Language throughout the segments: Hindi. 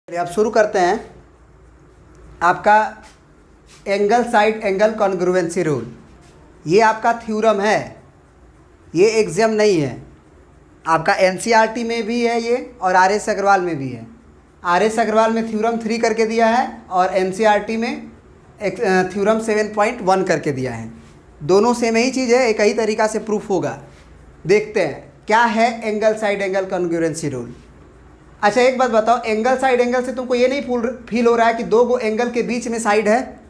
चलिए अब शुरू करते हैं आपका angle side angle congruency rule. ये आपका थ्योरम है, ये एग्जाम नहीं है। आपका एनसीईआरटी में भी है ये और आर.एस. अग्रवाल में भी है। आर.एस. अग्रवाल में थ्योरम 3 करके दिया है और एनसीईआरटी में थ्योरम 7.1 करके दिया है। दोनों सेम ही चीज़ है, एक ही तरीका से प्रूफ होगा। देखते हैं क्या है angle side angle congruency rule. अच्छा एक बात बताओ, एंगल साइड एंगल से तुमको ये नहीं फील हो रहा है कि दो गो एंगल के बीच में साइड है?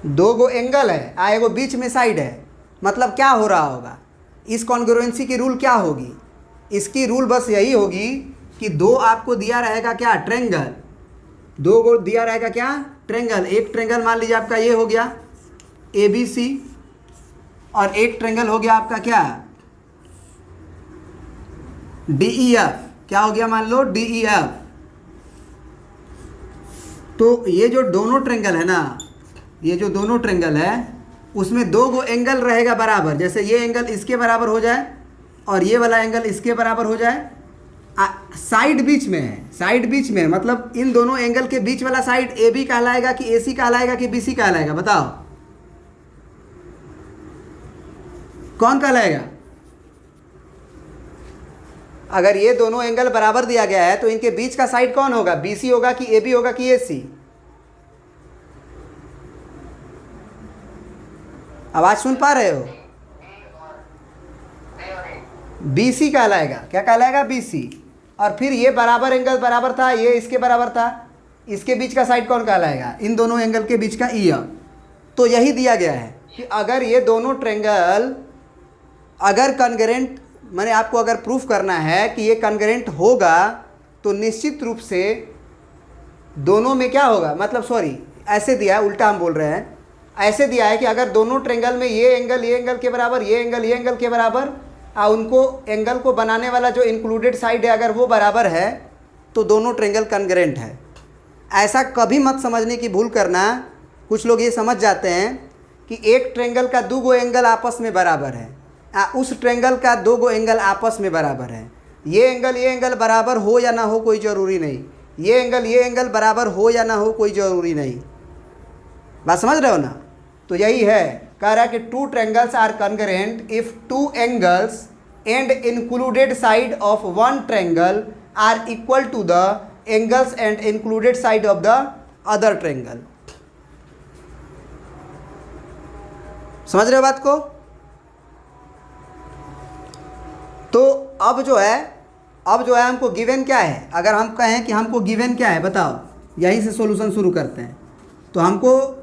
दो गो एंगल है, एगो बीच में साइड है, मतलब क्या हो रहा होगा? इस कॉन्ग्रुएंसी की रूल क्या होगी? इसकी रूल बस यही होगी कि दो आपको दिया रहेगा क्या, ट्रेंगल। दो गो दिया रहेगा क्या, ट्रेंगल। एक ट्रेंगल मान लीजिए आपका ये हो गया ABC और एक ट्रेंगल हो गया आपका क्या, DEF। क्या हो गया, मान लो DEF। तो ये जो दोनों ट्रेंगल है ना, ये जो दोनों ट्रेंगल है उसमें दो गो एंगल रहेगा बराबर। जैसे ये एंगल इसके बराबर हो जाए और ये वाला एंगल इसके बराबर हो जाए। साइड बीच में है, साइड बीच में मतलब इन दोनों एंगल के बीच वाला साइड AB कहलाएगा कि AC कहलाएगा कि BC कहलाएगा? बताओ कौन कहलाएगा? अगर ये दोनों एंगल बराबर दिया गया है तो इनके बीच का साइड कौन होगा, BC होगा कि AB होगा कि AC? आवाज सुन पा रहे हो? BC कहलाएगा। क्या कहलाएगा, BC। और फिर ये बराबर एंगल बराबर था, ये इसके बराबर था, इसके बीच का साइड कौन कहलाएगा, इन दोनों एंगल के बीच का EF। तो यही दिया गया है कि अगर ये दोनों ट्रेंगल अगर कॉन्ग्रुएंट, मैंने आपको अगर प्रूफ करना है कि ये कॉन्ग्रुएंट होगा तो निश्चित रूप से दोनों में क्या होगा, मतलब सॉरी ऐसे दिया है, उल्टा हम बोल रहे हैं। ऐसे दिया है कि अगर दोनों ट्रेंगल में ये एंगल के बराबर, ये एंगल के बराबर, उनको एंगल को बनाने वाला जो इंक्लूडेड साइड है अगर वो बराबर है तो दोनों ट्रेंगल कॉन्ग्रुएंट है। ऐसा कभी मत समझने की भूल करना। कुछ लोग ये समझ जाते हैं कि एक ट्रेंगल का दो गो एंगल आपस में बराबर है, उस ट्रेंगल का दो गो एंगल आपस में बराबर है। ये एंगल बराबर हो या ना हो कोई ज़रूरी नहीं, ये एंगल बराबर हो या ना हो कोई ज़रूरी नहीं। बात समझ रहे हो ना? तो यही है, कह रहा है कि two triangles are congruent if two angles and included side of one triangle are equal to the angles and included side of the other triangle. समझ रहे हो बात को? तो अब जो है हमको गिवन क्या है? अगर हम कहें कि हमको गिवन क्या है बताओ, यहीं से सॉल्यूशन शुरू करते हैं। तो हमको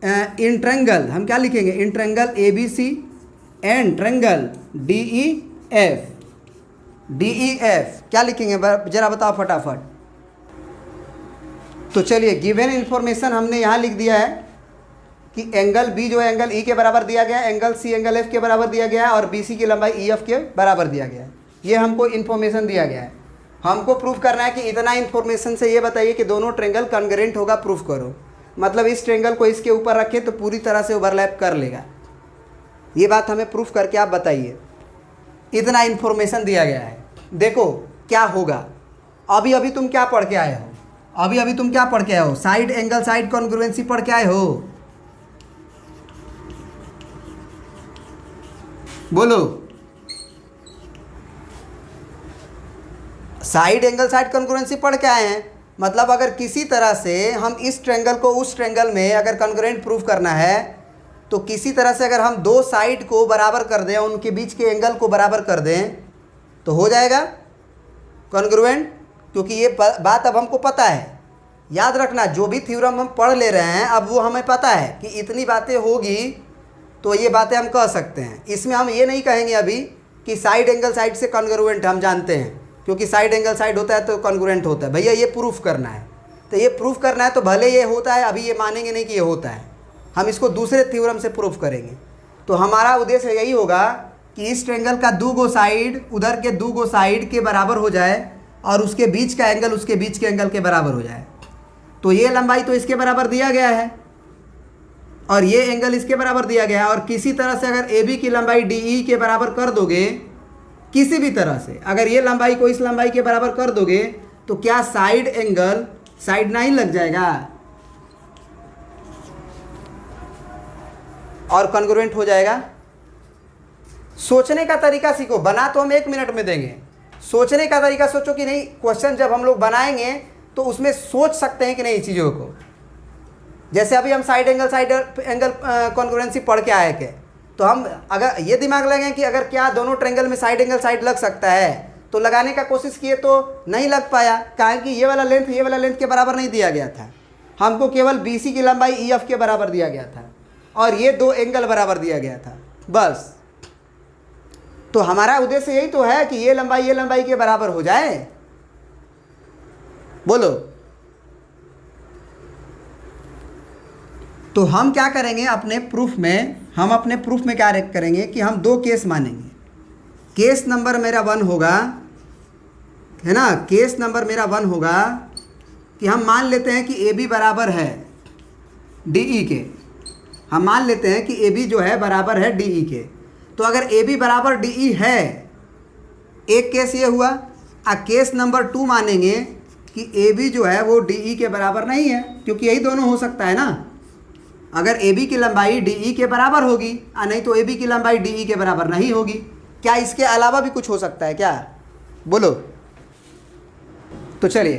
इन ट्रेंगल हम क्या लिखेंगे, in triangle ABC and triangle DEF क्या लिखेंगे जरा बताओ फटाफट। तो चलिए गिवन इंफॉर्मेशन हमने यहाँ लिख दिया है कि एंगल B जो है एंगल E के बराबर दिया गया है, एंगल C एंगल F के बराबर दिया गया है और BC की लंबाई EF के बराबर दिया गया है। ये हमको इन्फॉर्मेशन दिया गया है। हमको प्रूफ करना है कि इतना इन्फॉर्मेशन से ये बताइए कि दोनों ट्रेंगल कॉन्ग्रुएंट होगा, प्रूफ करो। मतलब इस ट्रेंगल को इसके ऊपर रखे तो पूरी तरह से ओवरलैप कर लेगा। ये बात हमें प्रूफ करके आप बताइए। इतना इन्फॉर्मेशन दिया गया है, देखो क्या होगा। अभी तुम क्या पढ़ के आए हो? अभी तुम क्या पढ़ के आए हो? साइड एंगल साइड कॉन्ग्रुएंसी पढ़ के आए हो? बोलो। साइड एंगल साइड कॉन्ग्रुएंसी पढ़ के आए हैं, मतलब अगर किसी तरह से हम इस ट्रेंगल को उस ट्रेंगल में अगर कॉन्ग्रुएंट प्रूफ करना है तो किसी तरह से अगर हम दो साइड को बराबर कर दें, उनके बीच के एंगल को बराबर कर दें तो हो जाएगा कॉन्ग्रुएंट। क्योंकि ये बात अब हमको पता है। याद रखना, जो भी थ्योरम हम पढ़ ले रहे हैं अब वो हमें पता है कि इतनी बातें होगी तो ये बातें हम कह सकते हैं। इसमें हम ये नहीं कहेंगे अभी कि साइड एंगल साइड से कॉन्ग्रुएंट, हम जानते हैं क्योंकि साइड एंगल साइड होता है तो कॉन्ग्रुएंट होता है। भैया ये प्रूफ करना है, तो ये प्रूफ करना है तो भले ये होता है, अभी ये मानेंगे नहीं कि ये होता है, हम इसको दूसरे थ्योरम से प्रूफ करेंगे। तो हमारा उद्देश्य यही होगा कि इस ट्रेंगल का दो गो साइड उधर के दो गो साइड के बराबर हो जाए और उसके बीच का एंगल उसके बीच के एंगल के बराबर हो जाए। तो ये लंबाई तो इसके बराबर दिया गया है और ये एंगल इसके बराबर दिया गया है, और किसी तरह से अगर AB की लंबाई DE के बराबर कर दोगे किसी भी तरह से अगर ये लंबाई को इस लंबाई के बराबर कर दोगे तो क्या साइड एंगल साइड 9 लग जाएगा और कॉन्ग्रुएंट हो जाएगा। सोचने का तरीका सीखो, बना तो हम 1 मिनट में देंगे, सोचने का तरीका सोचो कि नहीं क्वेश्चन जब हम लोग बनाएंगे तो उसमें सोच सकते हैं कि नहीं चीज़ों को। जैसे अभी हम साइड एंगल कॉन्ग्रुएंसी पढ़ के आए थे, तो हम अगर ये दिमाग लगाएं कि अगर क्या दोनों ट्रायंगल में साइड एंगल साइड लग सकता है, तो लगाने का कोशिश किए तो नहीं लग पाया, कारण कि ये वाला लेंथ के बराबर नहीं दिया गया था, हमको केवल BC की लंबाई EF के बराबर दिया गया था और ये 2 एंगल बराबर दिया गया था बस। तो हमारा उद्देश्य यही तो है कि ये लंबाई के बराबर हो जाए। बोलो, तो हम क्या करेंगे अपने प्रूफ में, क्या करेंगे कि हम 2 केस मानेंगे। केस नंबर मेरा 1 होगा, है ना, केस नंबर मेरा 1 होगा कि हम मान लेते हैं कि AB बराबर है DE के। हम मान लेते हैं कि AB जो है बराबर है DE के। तो अगर AB बराबर DE है, एक केस ये हुआ। केस नंबर 2 मानेंगे कि AB जो है वो DE के बराबर नहीं है, क्योंकि यही दोनों हो सकता है ना। अगर AB की लंबाई DE के बराबर होगी नहीं तो AB की लंबाई DE के बराबर नहीं होगी। क्या इसके अलावा भी कुछ हो सकता है क्या? बोलो। तो चलिए,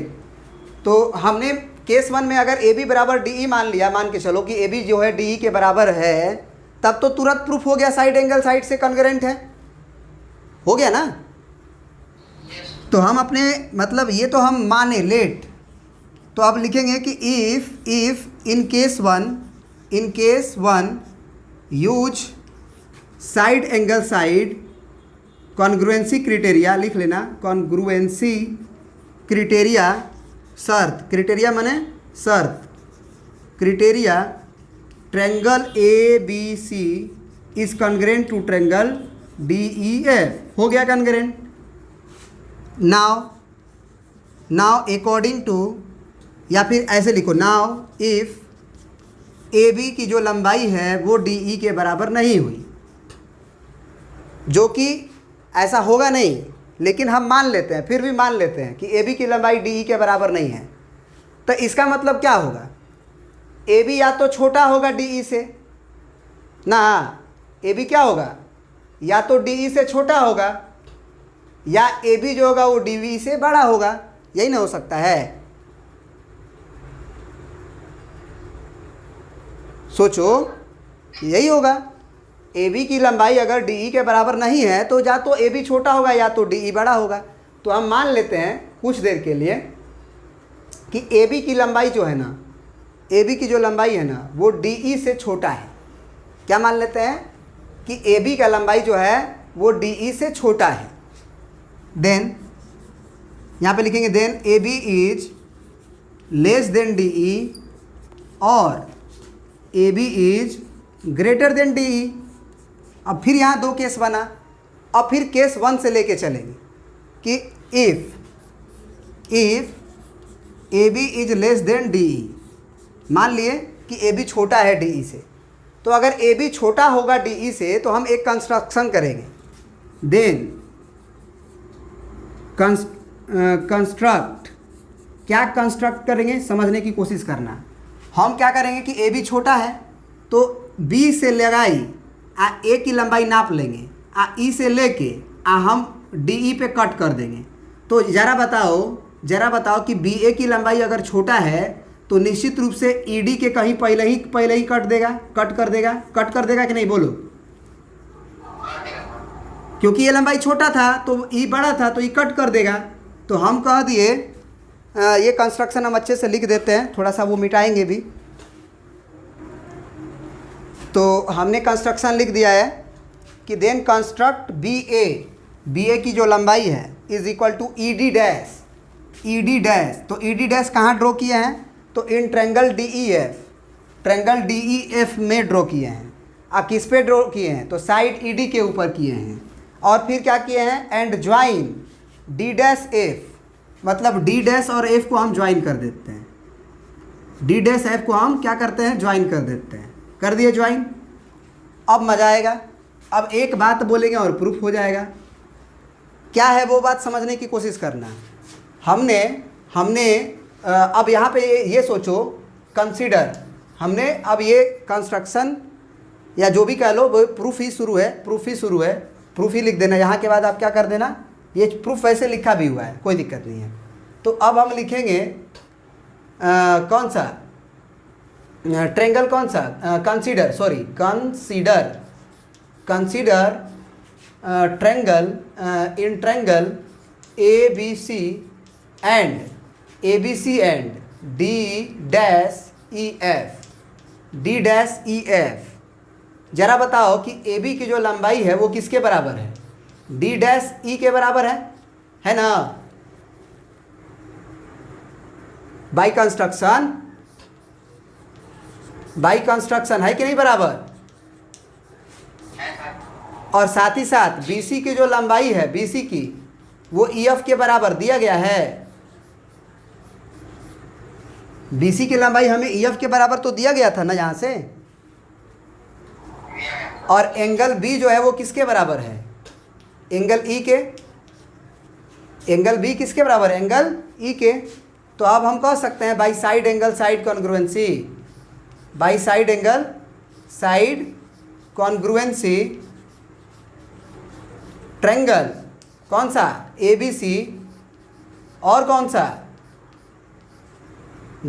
तो हमने केस 1 में अगर AB बराबर DE मान लिया, मान के चलो कि AB जो है DE के बराबर है, तब तो तुरंत प्रूफ हो गया साइड एंगल साइड से कॉन्ग्रुएंट है, हो गया ना। तो हम अपने मतलब ये तो हम माने लेट, तो अब लिखेंगे कि if in case 1 use side angle side congruency criteria, लिख लेना कॉन्ग्रुएंसी क्राइटेरिया शर्त, क्राइटेरिया माने शर्त, criteria triangle ABC is congruent to triangle DEF। हो गया कॉन्ग्रुएंट। नाउ अकॉर्डिंग टू, या फिर ऐसे लिखो, नाउ इफ AB की जो लंबाई है वो DE के बराबर नहीं हुई, जो कि ऐसा होगा नहीं, लेकिन हम मान लेते हैं, फिर भी मान लेते हैं कि AB की लंबाई DE के बराबर नहीं है, तो इसका मतलब क्या होगा? AB या तो छोटा होगा DE से ना, AB क्या होगा, या तो DE से छोटा होगा या AB जो होगा वो DE से बड़ा होगा, यही ना हो सकता है। सोचो, यही होगा। AB की लंबाई अगर DE के बराबर नहीं है तो या तो AB छोटा होगा या तो DE बड़ा होगा। तो हम मान लेते हैं कुछ देर के लिए कि AB की लंबाई जो है ना, AB की जो लंबाई है ना वो DE से छोटा है। क्या मान लेते हैं कि AB का लंबाई जो है वो DE से छोटा है। देन यहाँ पे लिखेंगे then AB is less than DE और AB is greater than DE। अब फिर यहाँ 2 केस बना। अब फिर केस 1 से लेके चलेंगे कि if AB is less than DE, मान लिए कि AB छोटा है DE से, तो अगर AB छोटा होगा DE से तो हम एक कंस्ट्रक्शन करेंगे। देन कंस्ट्रक्ट, क्या कंस्ट्रक्ट करेंगे समझने की कोशिश करना। हम क्या करेंगे कि AB छोटा है तो B से लगाई A की लंबाई नाप लेंगे, E से लेके हम DE पे कट कर देंगे। तो ज़रा बताओ कि BA की लंबाई अगर छोटा है तो निश्चित रूप से ED के कहीं पहले ही कट कर देगा कि नहीं? बोलो। क्योंकि ये लंबाई छोटा था तो E बड़ा था तो E कट कर देगा। तो हम कह दिए, ये कंस्ट्रक्शन हम अच्छे से लिख देते हैं, थोड़ा सा वो मिटाएंगे भी। तो हमने कंस्ट्रक्शन लिख दिया है कि देन कंस्ट्रक्ट BA की जो लंबाई है is equal to ED dash. तो ED डैश कहाँ ड्रॉ किए हैं? तो इन ट्रायंगल DEF में ड्रॉ किए हैं। आप किस पे ड्रॉ किए हैं? तो साइड ED के ऊपर किए हैं। और फिर क्या किए हैं? And join D dash F, मतलब D डैश और F को हम ज्वाइन कर देते हैं। D डैश F को हम क्या करते हैं? ज्वाइन कर देते हैं। कर दिए ज्वाइन। अब मज़ा आएगा। अब एक बात बोलेंगे और प्रूफ हो जाएगा। क्या है वो बात समझने की कोशिश करना। हमने हमने अब यहाँ पे ये सोचो, कंसीडर, हमने अब ये कंस्ट्रक्शन या जो भी कह लो वो प्रूफ ही शुरू है, प्रूफ ही लिख देना। यहाँ के बाद आप क्या कर देना, ये प्रूफ वैसे लिखा भी हुआ है, कोई दिक्कत नहीं है। तो अब हम लिखेंगे कौन सा ट्रेंगल, कौन सा consider triangle in triangle ABC and D'(EF). जरा बताओ कि AB की जो लंबाई है वो किसके बराबर है, D'(E) के बराबर है ना। बाई कंस्ट्रक्शन है कि नहीं बराबर। और साथ ही साथ BC की जो लंबाई है, BC की, वो EF के बराबर दिया गया है। BC की लंबाई हमें EF के बराबर तो दिया गया था ना यहाँ से। और एंगल B जो है वो किसके बराबर है, एंगल E के। एंगल B किसके बराबर है, एंगल E के। तो अब हम कह सकते हैं by side angle side congruency, by side angle side congruency triangle कौन सा, ABC, और कौन सा,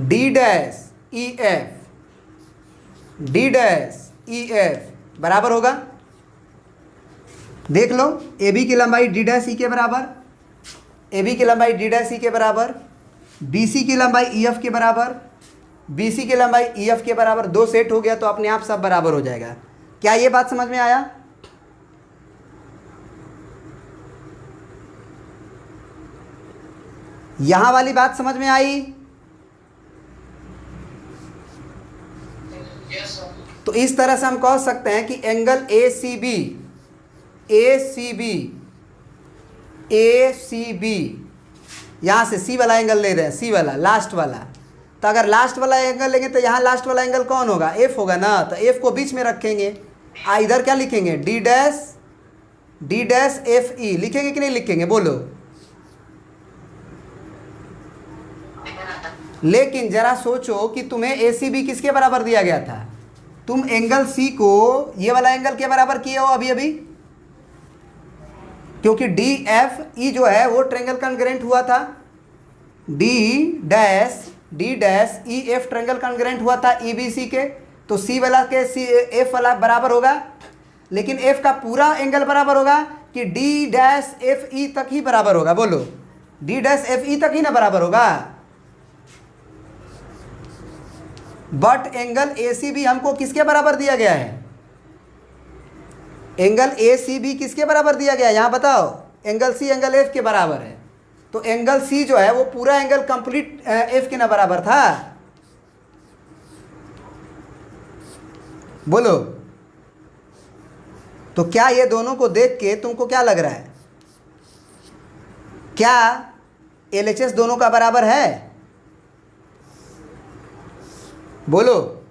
D'(EF) बराबर होगा। देख लो, AB की लंबाई D'(E) के बराबर, AB की लंबाई D'(E) के बराबर, BC की लंबाई EF के बराबर, BC की लंबाई EF के बराबर, दो सेट हो गया तो अपने आप सब बराबर हो जाएगा। क्या ये बात समझ में आया। यहां वाली बात समझ में आई। तो इस तरह से हम कह सकते हैं कि एंगल ACB, यहाँ से C वाला एंगल ले रहे हैं, C वाला लास्ट वाला। तो अगर लास्ट वाला एंगल लेंगे तो यहाँ लास्ट वाला एंगल कौन होगा, F होगा ना। तो F को बीच में रखेंगे, इधर क्या लिखेंगे, D'(FE) लिखेंगे कि नहीं लिखेंगे, बोलो। लेकिन जरा सोचो कि तुम्हें ACB किसके बराबर दिया गया था, तुम एंगल C को ये वाला एंगल के बराबर किए हो अभी, क्योंकि DFE जो है वो ट्रेंगल कॉन्ग्रुएंट हुआ था, D'(EF) ट्रेंगल कॉन्ग्रुएंट हुआ था EBC के। तो C वाला के F वाला बराबर होगा, लेकिन F का पूरा एंगल बराबर होगा कि D'(FE) तक ही बराबर होगा, बोलो। D'(FE) तक ही ना बराबर होगा। बट एंगल ACB हमको किसके बराबर दिया गया है, एंगल ACB किसके बराबर दिया गया है, यहां बताओ। एंगल C एंगल F के बराबर है। तो एंगल C जो है वो पूरा एंगल कंप्लीट F के ना बराबर था, बोलो। तो क्या ये दोनों को देख के तुमको क्या लग रहा है, क्या LHS दोनों का बराबर है, बोलो।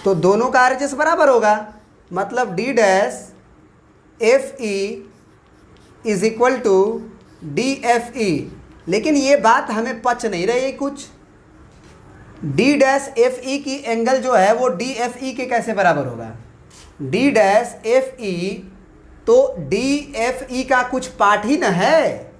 तो दोनों का RHS बराबर होगा, मतलब D'(FE) is equal to DFE। लेकिन ये बात हमें पच नहीं रही कुछ। D'(FE) की एंगल जो है वो DFE के कैसे बराबर होगा, D'(FE) तो DFE का कुछ पार्ट ही न है।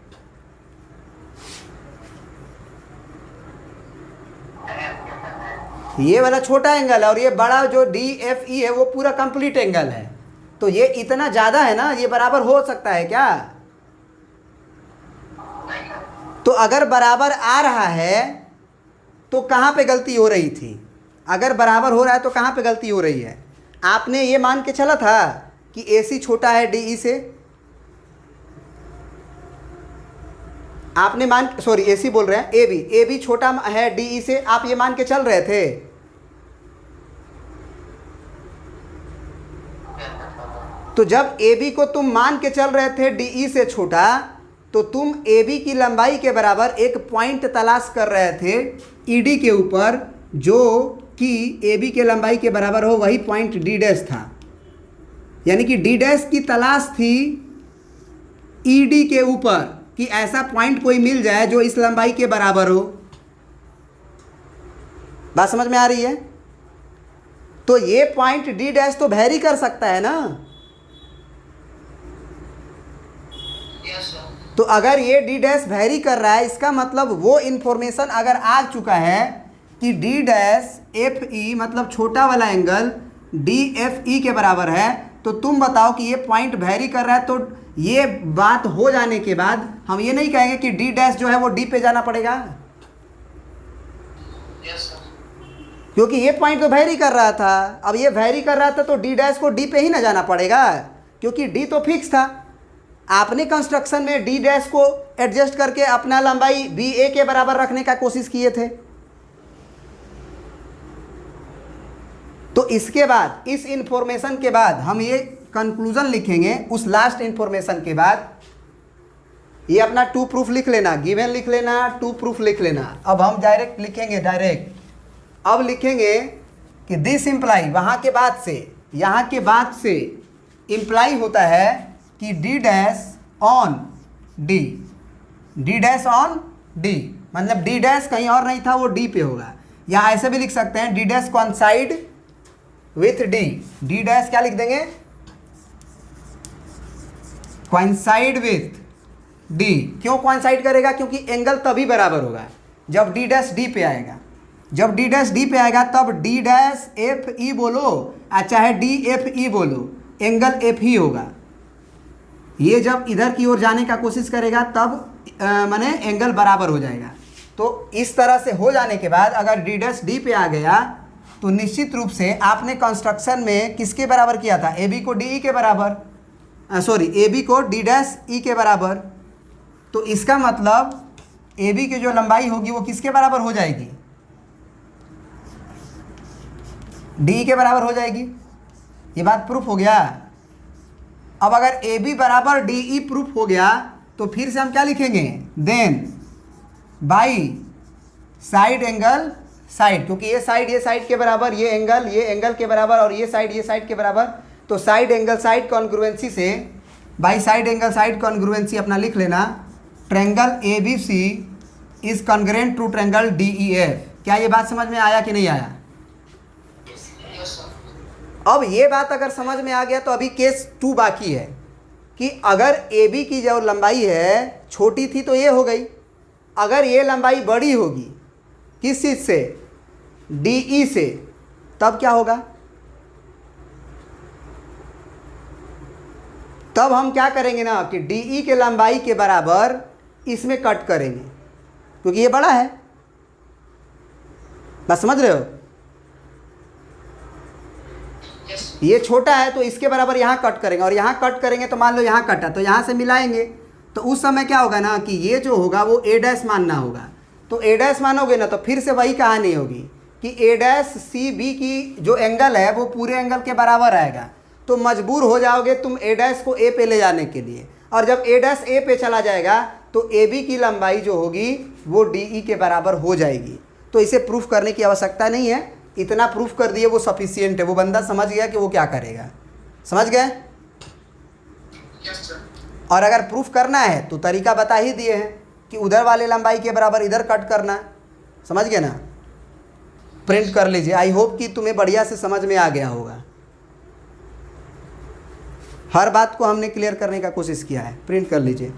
ये वाला छोटा एंगल है और ये बड़ा जो DFE है वो पूरा कंप्लीट एंगल है। तो ये इतना ज़्यादा है ना, ये बराबर हो सकता है क्या। तो अगर बराबर आ रहा है तो कहाँ पे गलती हो रही थी, अगर बराबर हो रहा है तो कहाँ पे गलती हो रही है। आपने ये मान के चला था कि AC छोटा है DE से, आपने AC बोल रहे हैं, AB छोटा है DE से, आप ये मान के चल रहे थे। तो जब AB को तुम मान के चल रहे थे DE से छोटा, तो तुम AB की लंबाई के बराबर एक पॉइंट तलाश कर रहे थे ED के ऊपर, जो कि AB के लंबाई के बराबर हो, वही पॉइंट D' था। यानी कि डी डैश की तलाश थी ईडी के ऊपर कि ऐसा पॉइंट कोई मिल जाए जो इस लंबाई के बराबर हो। बात समझ में आ रही है? तो ये पॉइंट डी डैश तो वैरी कर सकता है ना। तो अगर ये डी डैश वैरी कर रहा है, इसका मतलब वो इंफॉर्मेशन अगर आ चुका है कि डी डैश एफ ई मतलब छोटा वाला एंगल डी एफ ई के बराबर है, तो तुम बताओ कि ये पॉइंट वैरी कर रहा है। तो ये बात हो जाने के बाद हम ये नहीं कहेंगे कि डी डैश जो है वो डी पे जाना पड़ेगा। क्योंकि ये पॉइंट तो वैरी कर रहा था। अब ये वैरी कर रहा था तो डी डैश को डी पे ही ना जाना पड़ेगा, क्योंकि डी तो फिक्स था। आपने कंस्ट्रक्शन में डी डैश को एडजस्ट करके अपना लंबाई बी ए के बराबर रखने का कोशिश किए थे। तो इसके बाद, इस इंफॉर्मेशन के बाद हम ये कंक्लूजन लिखेंगे। उस लास्ट इंफॉर्मेशन के बाद ये अपना टू प्रूफ लिख लेना, गिवन लिख लेना, टू प्रूफ लिख लेना। अब हम डायरेक्ट लिखेंगे, अब लिखेंगे कि दिस इम्प्लाई, वहाँ के बाद से, यहाँ के बाद से इम्प्लाई होता है कि D dash on D, D dash on D मतलब डी डैश कहीं और नहीं था, वो डी पे होगा। या ऐसे भी लिख सकते हैं D dash कॉन्साइड with D, D dash क्या लिख देंगे, कॉइंसाइड विथ डी। क्यों कॉइंसाइड करेगा? क्योंकि एंगल तभी बराबर होगा जब डी डैश डी पे आएगा। जब डी डैश डी पे आएगा तब डी डैश एफ ई बोलो चाहे डी एफ ई बोलो, एंगल एफ ही होगा। ये जब इधर की ओर जाने का कोशिश करेगा तब माने एंगल बराबर हो जाएगा। तो इस तरह से हो जाने के बाद अगर डी डैश डी पे आ गया तो निश्चित रूप से आपने कंस्ट्रक्शन में किसके बराबर किया था, ए बी को डी ई के बराबर, ए बी को डी डैश ई के बराबर। तो इसका मतलब ए बी की जो लंबाई होगी वो किसके बराबर हो जाएगी, डी के बराबर हो जाएगी। ये बात प्रूफ हो गया। अब अगर ए बी बराबर डी ई प्रूफ हो गया तो फिर से हम क्या लिखेंगे, then by side angle side, क्योंकि ये साइड के बराबर, ये एंगल के बराबर और ये साइड के बराबर। तो साइड एंगल साइड कॉन्ग्रुएंसी से by side angle side congruency अपना लिख लेना, triangle A B C is congruent to triangle D E F. क्या ये बात समझ में आया कि नहीं आया? अब ये बात अगर समझ में आ गया तो अभी केस 2 बाकी है कि अगर ए बी की जो लंबाई है छोटी थी तो ये हो गई, अगर ये लंबाई बड़ी होगी किस चीज़ से, डी ई से, तब क्या होगा? तब हम क्या करेंगे ना कि डी ई के लंबाई के बराबर इसमें कट करेंगे, क्योंकि ये बड़ा है। बस समझ रहे हो? ये छोटा है तो इसके बराबर यहाँ कट करेंगे, और यहाँ कट करेंगे तो मान लो यहाँ कटा तो यहाँ से मिलाएंगे। तो उस समय क्या होगा ना कि ये जो होगा वो ए डैश मानना होगा। तो ए डैश मानोगे ना तो फिर से वही कहानी होगी कि ए डैश सी बी की जो एंगल है वो पूरे एंगल के बराबर आएगा। तो मजबूर हो जाओगे तुम ए डैश को ए पे ले जाने के लिए, और जब ए डैश ए पे चला जाएगा तो ए बी की लंबाई जो होगी वो डी ई के बराबर हो जाएगी। तो इसे प्रूफ करने की आवश्यकता नहीं है, इतना प्रूफ कर दिए वो सफिशियंट है। वो बंदा समझ गया कि वो क्या करेगा। समझ गए? और अगर प्रूफ करना है तो तरीका बता ही दिए हैं कि उधर वाले लंबाई के बराबर इधर कट करना। समझ गए ना? प्रिंट कर लीजिए। आई होप कि तुम्हें बढ़िया से समझ में आ गया होगा। हर बात को हमने क्लियर करने का कोशिश किया है। प्रिंट कर लीजिए।